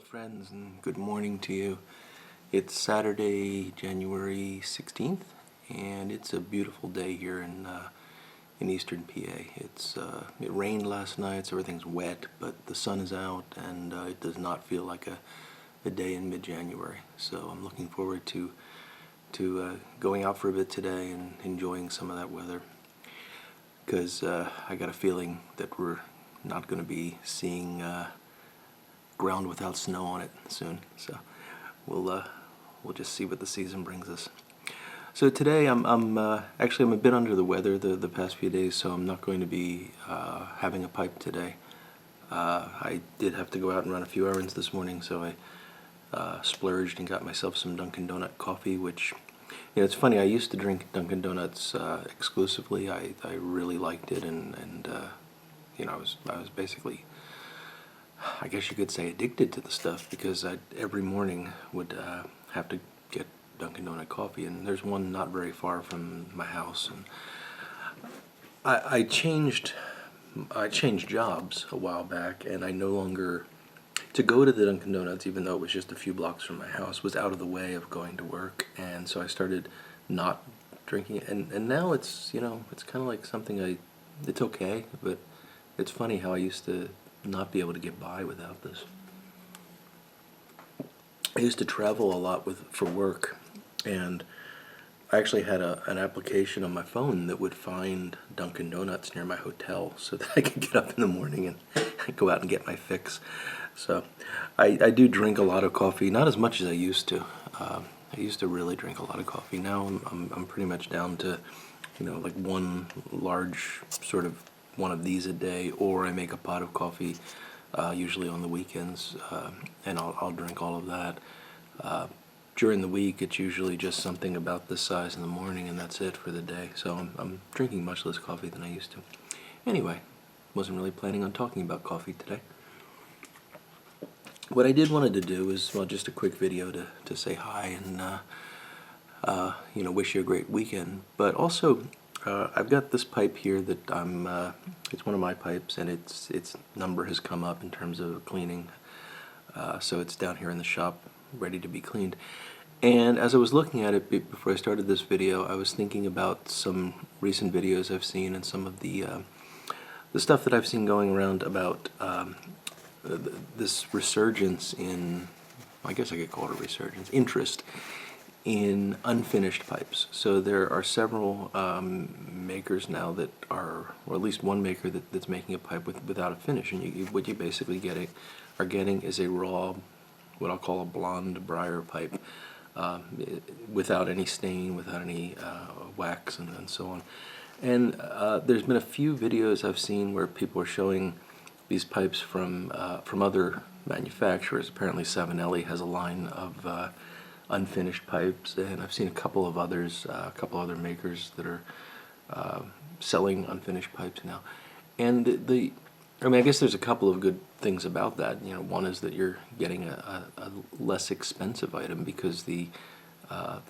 friends, and good morning to you. It's Saturday, January 16th, and it's a beautiful day here in eastern PA. It rained last night, so everything's wet, but the sun is out, and it does not feel like a day in mid-January. So I'm looking forward to going out for a bit today and enjoying some of that weather, because I got a feeling that we're not going to be seeing ground without snow on it soon. So we'll just see what the season brings us. So today I'm a bit under the weather the past few days, so I'm not going to be having a pipe today. I did have to go out and run a few errands this morning, so I splurged and got myself some Dunkin' Donut coffee, which, it's funny, I used to drink Dunkin' Donuts exclusively. I really liked it, and I was basically, I guess you could say, addicted to the stuff, because I every morning would have to get Dunkin' Donut coffee, and there's one not very far from my house. And I changed jobs a while back, and I no longer, to go to the Dunkin' Donuts, even though it was just a few blocks from my house, was out of the way of going to work, and so I started not drinking it, and now it's kind of like something it's okay, but it's funny how I used to not be able to get by without this. I used to travel a lot for work, and I actually had an application on my phone that would find Dunkin' Donuts near my hotel so that I could get up in the morning and go out and get my fix. So I do drink a lot of coffee, not as much as I used to. I used to really drink a lot of coffee. Now I'm pretty much down to like one large sort of one of these a day, or I make a pot of coffee usually on the weekends, and I'll drink all of that. During the week, it's usually just something about this size in the morning, and that's it for the day. So I'm drinking much less coffee than I used to. Anyway, wasn't really planning on talking about coffee today. What I did wanted to do is, well, just a quick video to say hi and wish you a great weekend. But also, I've got this pipe here that it's one of my pipes, and its number has come up in terms of cleaning. So it's down here in the shop, ready to be cleaned. And as I was looking at it before I started this video, I was thinking about some recent videos I've seen, and some of the stuff that I've seen going around about this resurgence in, I guess I could call it a resurgence, interest in unfinished pipes. So there are several makers now that are, or at least one maker that's making a pipe without a finish, and what you basically are getting is a raw, what I'll call a blonde briar pipe, without any stain, without any wax, and so on. And there's been a few videos I've seen where people are showing these pipes from other manufacturers. Apparently Savinelli has a line of unfinished pipes, and I've seen a couple of others, a couple other makers that are selling unfinished pipes now. And I guess there's a couple of good things about that. One is that you're getting a less expensive item, because the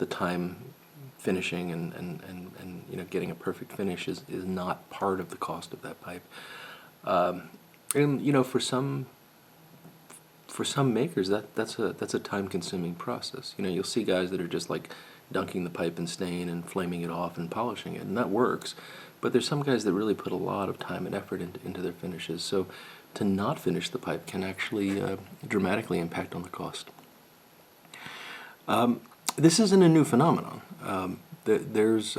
time finishing and getting a perfect finish is not part of the cost of that pipe. And for some makers, that's a time-consuming process. You'll see guys that are just like dunking the pipe in stain and flaming it off and polishing it, and that works. But there's some guys that really put a lot of time and effort into their finishes. So to not finish the pipe can actually dramatically impact on the cost. This isn't a new phenomenon. There's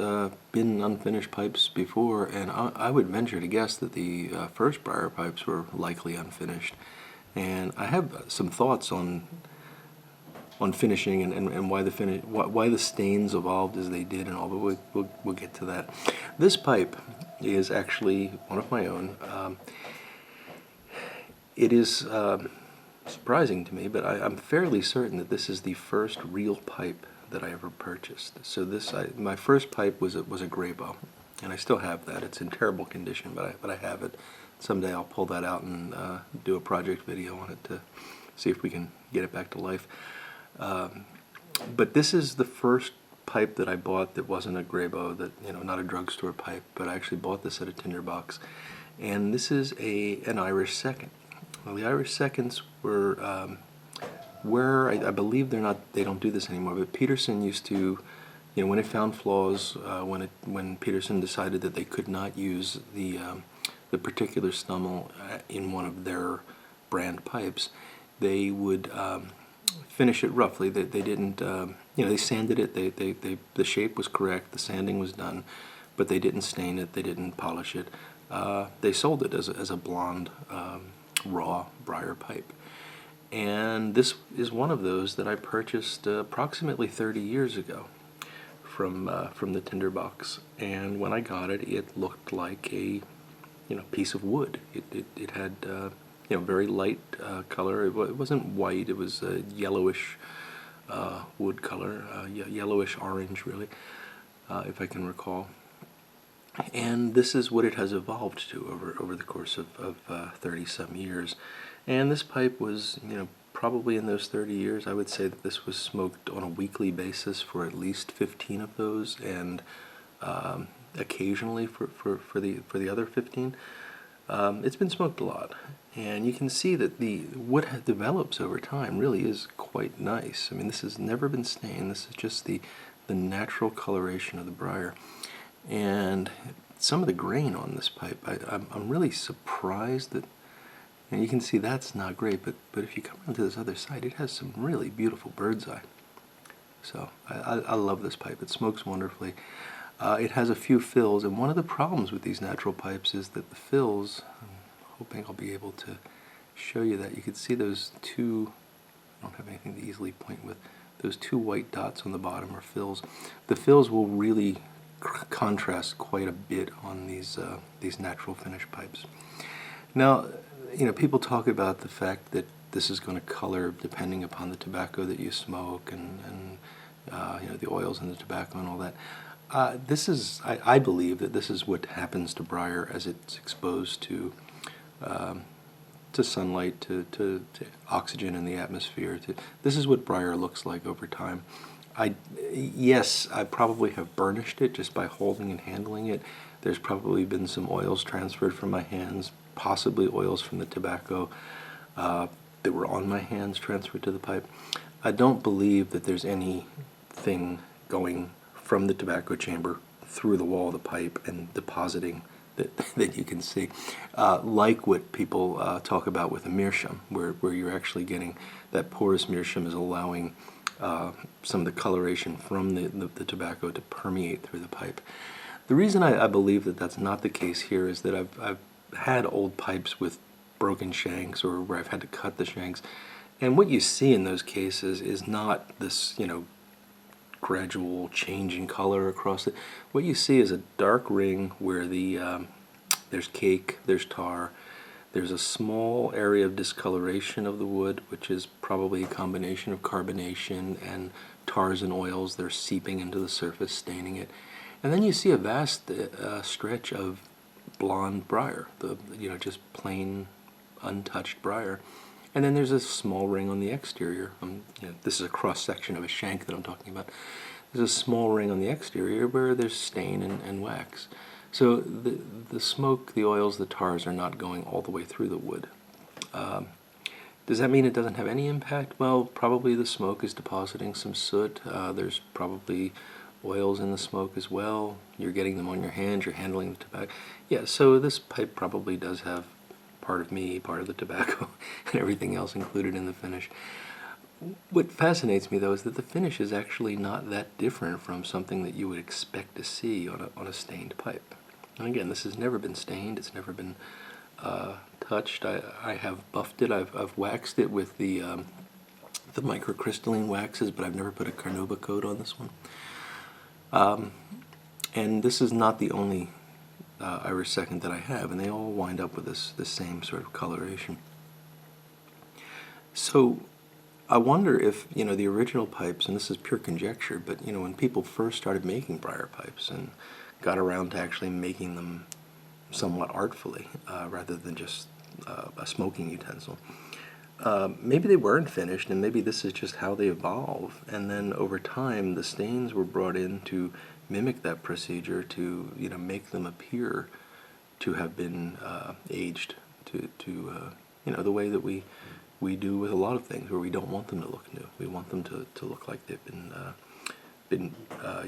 been unfinished pipes before, and I would venture to guess that the first briar pipes were likely unfinished. And I have some thoughts on finishing and why the stains evolved as they did and all, but we'll get to that. This pipe is actually one of my own. It is surprising to me, but I'm fairly certain that this is the first real pipe that I ever purchased. So my first pipe was a Graybo, and I still have that. It's in terrible condition, but I have it. Someday I'll pull that out and do a project video on it to see if we can get it back to life. But this is the first pipe that I bought that wasn't a Graybo, not a drugstore pipe, but I actually bought this at a tinderbox. And this is an Irish second. Well, the Irish seconds were where I believe they don't do this anymore, but Peterson used to, when it found flaws, when Peterson decided that they could not use the particular Stummel in one of their brand pipes, they would finish it roughly. They didn't, they sanded it. The shape was correct. The sanding was done, but they didn't stain it. They didn't polish it. They sold it as a blonde, raw briar pipe. And this is one of those that I purchased approximately 30 years ago from the tinderbox. And when I got it, it looked like a piece of wood. It had very light color. It wasn't white. It was a yellowish wood color, yellowish orange, really, if I can recall. And this is what it has evolved to over the course of 30-some years. And this pipe was, probably in those 30 years, I would say that this was smoked on a weekly basis for at least 15 of those, and occasionally for the other 15. It's been smoked a lot, and you can see that what develops over time really is quite nice. I mean, this has never been stained. This is just the natural coloration of the briar. And some of the grain on this pipe, I'm really surprised that, you can see that's not great, but if you come around to this other side, it has some really beautiful bird's eye. So I love this pipe. It smokes wonderfully. It has a few fills, and one of the problems with these natural pipes is that the fills, I'm hoping I'll be able to show you that. You can see those two, I don't have anything to easily point with, those two white dots on the bottom are fills. The fills will really contrast quite a bit on these natural finish pipes. Now, people talk about the fact that this is going to color depending upon the tobacco that you smoke, and the oils in the tobacco and all that. I believe that this is what happens to briar as it's exposed to sunlight, to oxygen in the atmosphere. This is what briar looks like over time. Yes, I probably have burnished it just by holding and handling it. There's probably been some oils transferred from my hands, possibly oils from the tobacco that were on my hands transferred to the pipe. I don't believe that there's anything going from the tobacco chamber through the wall of the pipe and depositing that you can see, like what people talk about with a meerschaum, where you're actually getting that porous meerschaum is allowing some of the coloration from the tobacco to permeate through the pipe. The reason I believe that that's not the case here is that I've had old pipes with broken shanks, or where I've had to cut the shanks, and what you see in those cases is not this, gradual change in color across it. What you see is a dark ring where there's cake, there's tar, there's a small area of discoloration of the wood, which is probably a combination of carbonation and tars and oils. They're seeping into the surface, staining it. And then you see a vast stretch of blonde briar, just plain untouched briar. And then there's a small ring on the exterior. This is a cross-section of a shank that I'm talking about. There's a small ring on the exterior where there's stain and wax. So the smoke, the oils, the tars are not going all the way through the wood. Does that mean it doesn't have any impact? Well, probably the smoke is depositing some soot. There's probably oils in the smoke as well. You're getting them on your hands, you're handling the tobacco. Yeah, so this pipe probably does have part of me, part of the tobacco, and everything else included in the finish. What fascinates me, though, is that the finish is actually not that different from something that you would expect to see on a stained pipe. And again, this has never been stained, it's never been touched. I have buffed it, I've waxed it with the microcrystalline waxes, but I've never put a carnauba coat on this one. And this is not the only Irish second that I have, and they all wind up with this same sort of coloration. So I wonder if, the original pipes, and this is pure conjecture, but, when people first started making briar pipes and got around to actually making them somewhat artfully, rather than just a smoking utensil, maybe they weren't finished, and maybe this is just how they evolve. And then over time, the stains were brought in to mimic that procedure, to make them appear to have been aged to the way that we we do with a lot of things where we don't want them to look new. We want them to look like they've been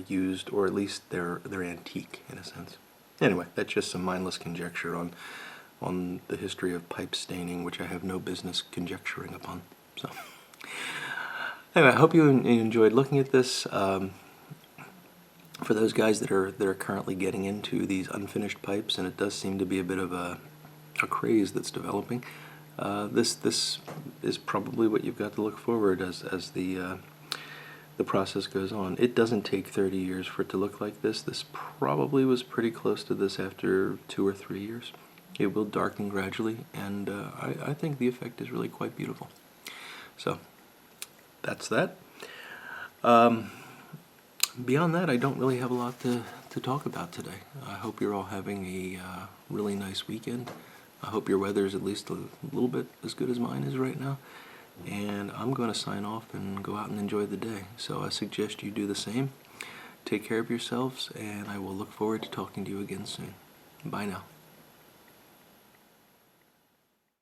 used, or at least they're antique in a sense. Anyway, that's just some mindless conjecture on the history of pipe staining, which I have no business conjecturing upon. So anyway, I hope you enjoyed looking at this. For those guys that are currently getting into these unfinished pipes, and it does seem to be a bit of a craze that's developing, this is probably what you've got to look forward as the process goes on. It doesn't take 30 years for it to look like this. This probably was pretty close to this after 2 or 3 years. It will darken gradually, and I think the effect is really quite beautiful. So that's that. Beyond that, I don't really have a lot to talk about today. I hope you're all having a really nice weekend. I hope your weather is at least a little bit as good as mine is right now. And I'm going to sign off and go out and enjoy the day. So I suggest you do the same. Take care of yourselves, and I will look forward to talking to you again soon. Bye now.